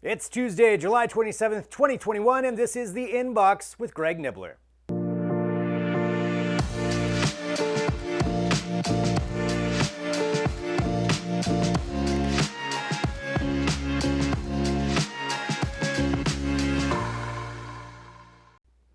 It's Tuesday, July 27th, 2021, and this is The Inbox with Greg Nibbler.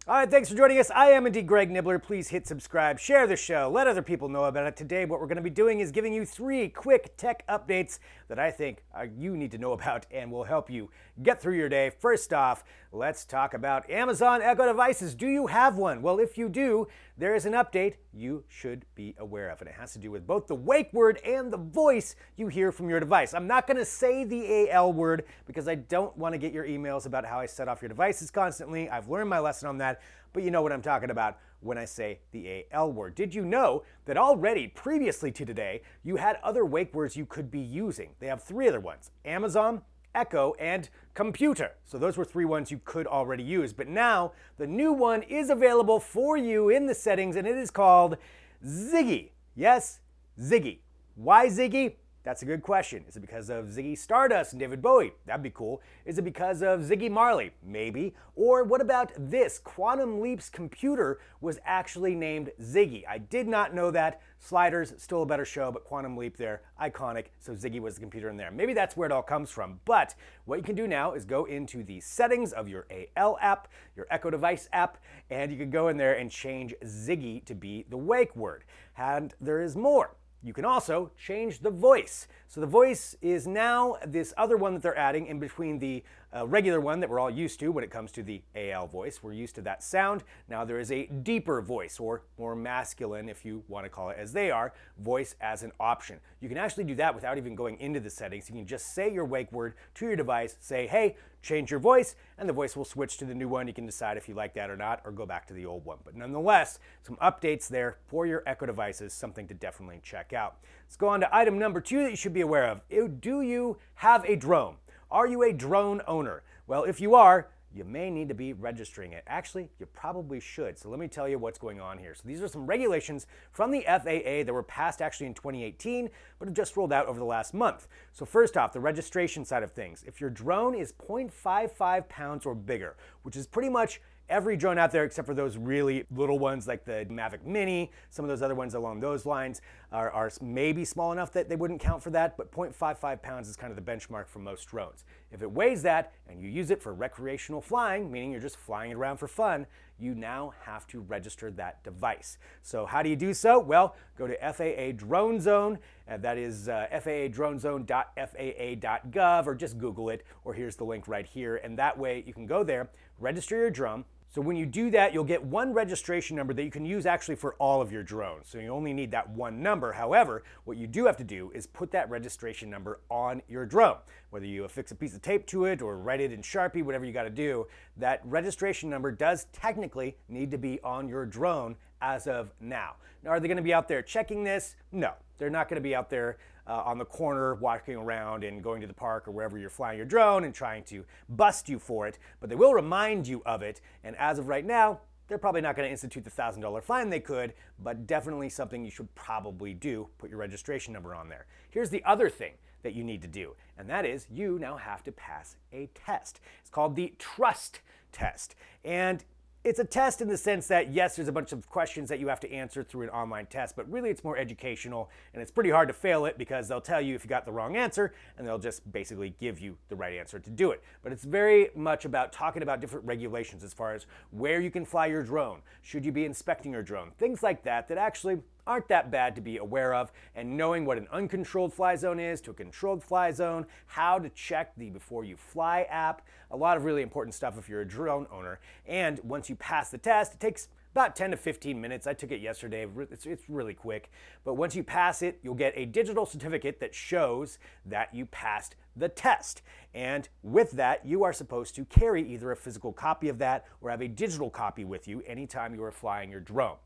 All right, thanks for joining us. I am indeed Greg Nibbler. Please hit subscribe, share the show, let other people know about it. Today, what we're going to be doing is giving you 3 quick tech updates that I think you need to know about and will help you get through your day. First off, let's talk about Amazon Echo devices. Do you have one? Well, if you do, there is an update you should be aware of, and it has to do with both the wake word and the voice you hear from your device. I'm not going to say the AL word because I don't want to get your emails about how I set off your devices constantly. I've learned my lesson on that, but you know what I'm talking about when I say the AL word. Did you know that already previously to today, you had other wake words you could be using? They have 3 other ones: Amazon, Echo, and computer. So those were 3 ones you could already use. But now the new one is available for you in the settings, and it is called Ziggy. Yes, Ziggy. Why Ziggy? That's a good question. Is it because of Ziggy Stardust and David Bowie? That'd be cool. Is it because of Ziggy Marley? Maybe. Or what about this? Quantum Leap's computer was actually named Ziggy. I did not know that. Sliders, still a better show, but Quantum Leap there, iconic, so Ziggy was the computer in there. Maybe that's where it all comes from. But what you can do now is go into the settings of your AL app, your Echo device app, and you can go in there and change Ziggy to be the wake word. And there is more. You can also change the voice. So the voice is now this other one that they're adding in between the regular one that we're all used to when it comes to the AL voice. We're used to that sound. Now there is a deeper voice, or more masculine, if you want to call it as they are, voice as an option. You can actually do that without even going into the settings. You can just say your wake word to your device, say, hey, change your voice, and the voice will switch to the new one. You can decide if you like that or not, or go back to the old one. But nonetheless, some updates there for your Echo devices, something to definitely check out. Let's go on to item number 2 that you should be aware of. Do you have a drone? Are you a drone owner? Well, if you are, you may need to be registering it. Actually, you probably should. So let me tell you what's going on here. So these are some regulations from the FAA that were passed actually in 2018, but have just rolled out over the last month. So first off, the registration side of things. If your drone is 0.55 pounds or bigger, which is pretty much every drone out there except for those really little ones like the Mavic Mini, some of those other ones along those lines are maybe small enough that they wouldn't count for that, but 0.55 pounds is kind of the benchmark for most drones. If it weighs that and you use it for recreational flying, meaning you're just flying it around for fun, you now have to register that device. So how do you do so? Well, go to FAA Drone Zone, that is faadronezone.faa.gov, or just Google it, or here's the link right here, and that way you can go there, register your drone. So when you do that, you'll get one registration number that you can use actually for all of your drones. So you only need that one number. However, what you do have to do is put that registration number on your drone. Whether you affix a piece of tape to it or write it in Sharpie, whatever you got to do, that registration number does technically need to be on your drone as of now. Now, are they going to be out there checking this? No, they're not going to be out there on the corner walking around and going to the park or wherever you're flying your drone and trying to bust you for it, but they will remind you of it. And as of right now, they're probably not going to institute the $1,000 fine. They could, but definitely something you should probably do. Put your registration number on there. Here's the other thing that you need to do, and that is you now have to pass a test. It's called the Trust Test. And it's a test in the sense that, yes, there's a bunch of questions that you have to answer through an online test, but really it's more educational, and it's pretty hard to fail it because they'll tell you if you got the wrong answer, and they'll just basically give you the right answer to do it. But it's very much about talking about different regulations as far as where you can fly your drone, should you be inspecting your drone, things like that that actually aren't that bad to be aware of, and knowing what an uncontrolled fly zone is to a controlled fly zone, how to check the Before You Fly app, a lot of really important stuff if you're a drone owner. And once you pass the test, it takes about 10 to 15 minutes. I took it yesterday. It's really quick. But once you pass it, you'll get a digital certificate that shows that you passed the test. And with that, you are supposed to carry either a physical copy of that or have a digital copy with you anytime you are flying your drone.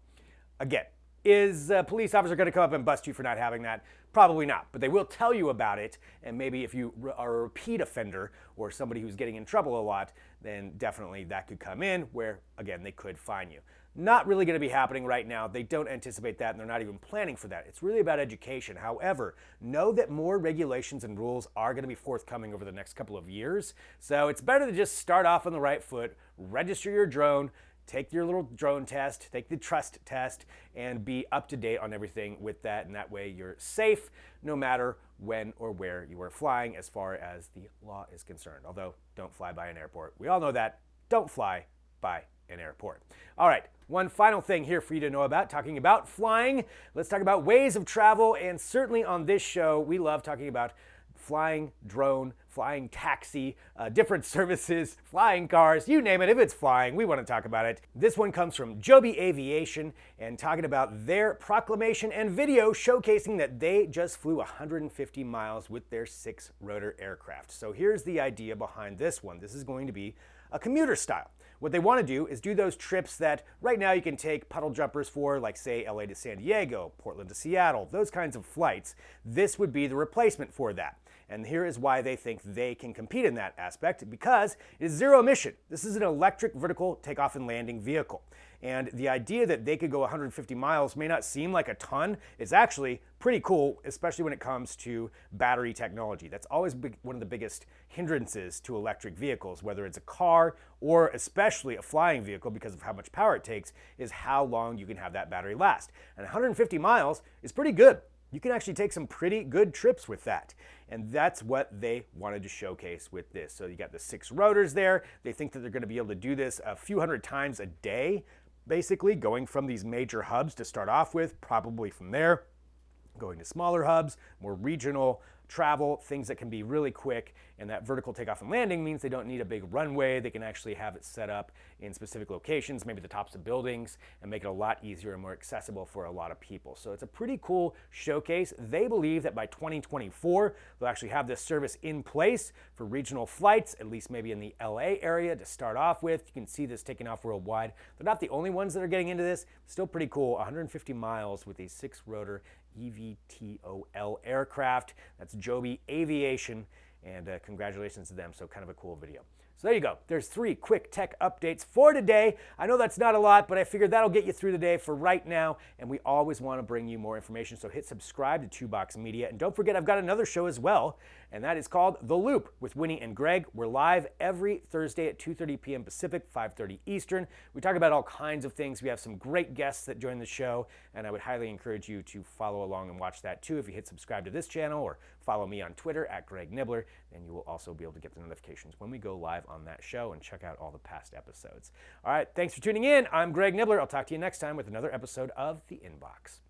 Again, Is a police officer going to come up and bust you for not having that? Probably not, but they will tell you about it, and maybe if you are a repeat offender or somebody who's getting in trouble a lot, then definitely that could come in where, again, they could fine you. Not really going to be happening right now. They don't anticipate that, and they're not even planning for that. It's really about education. However, know that more regulations and rules are going to be forthcoming over the next couple of years, so it's better to just start off on the right foot, register your drone, take your little drone test, take the trust test, and be up to date on everything with that, and that way you're safe no matter when or where you are flying as far as the law is concerned. Although, don't fly by an airport. We all know that. Don't fly by an airport. All right, one final thing here for you to know about, talking about flying. Let's talk about ways of travel, and certainly on this show, we love talking about flying drone, flying taxi, different services, flying cars, you name it. If it's flying, we want to talk about it. This one comes from Joby Aviation and talking about their proclamation and video showcasing that they just flew 150 miles with their six-rotor aircraft. So here's the idea behind this one. This is going to be a commuter style. What they want to do is do those trips that right now you can take puddle jumpers for, like say LA to San Diego, Portland to Seattle, those kinds of flights. This would be the replacement for that. And here is why they think they can compete in that aspect, because it is zero emission. This is an electric vertical takeoff and landing vehicle. And the idea that they could go 150 miles may not seem like a ton. It's actually pretty cool, especially when it comes to battery technology. That's always one of the biggest hindrances to electric vehicles, whether it's a car or especially a flying vehicle because of how much power it takes, is how long you can have that battery last. And 150 miles is pretty good. You can actually take some pretty good trips with that. And that's what they wanted to showcase with this. So you got the six rotors there. They think that they're going to be able to do this a few hundred times a day, basically going from these major hubs to start off with, probably from there, going to smaller hubs, more regional travel, things that can be really quick. And that vertical takeoff and landing means they don't need a big runway. They can actually have it set up in specific locations, maybe the tops of buildings, and make it a lot easier and more accessible for a lot of people. So it's a pretty cool showcase. They believe that by 2024, they'll actually have this service in place for regional flights, at least maybe in the LA area to start off with. You can see this taking off worldwide. They're not the only ones that are getting into this. Still pretty cool. 150 miles with a six-rotor EVTOL aircraft. That's Joby Aviation, and congratulations to them. So kind of a cool video. So there you go. There's 3 quick tech updates for today. I know that's not a lot, but I figured that'll get you through the day for right now, and we always want to bring you more information, so hit subscribe to 2 Box Media. And don't forget, I've got another show as well, and that is called The Loop with Winnie and Greg. We're live every Thursday at 2:30 p.m. Pacific, 5:30 Eastern. We talk about all kinds of things. We have some great guests that join the show, and I would highly encourage you to follow along and watch that too. If you hit subscribe to this channel or follow me on Twitter at Greg Nibbler, then you will also be able to get the notifications when we go live on that show and check out all the past episodes. All right, thanks for tuning in. I'm Greg Nibbler. I'll talk to you next time with another episode of The Inbox.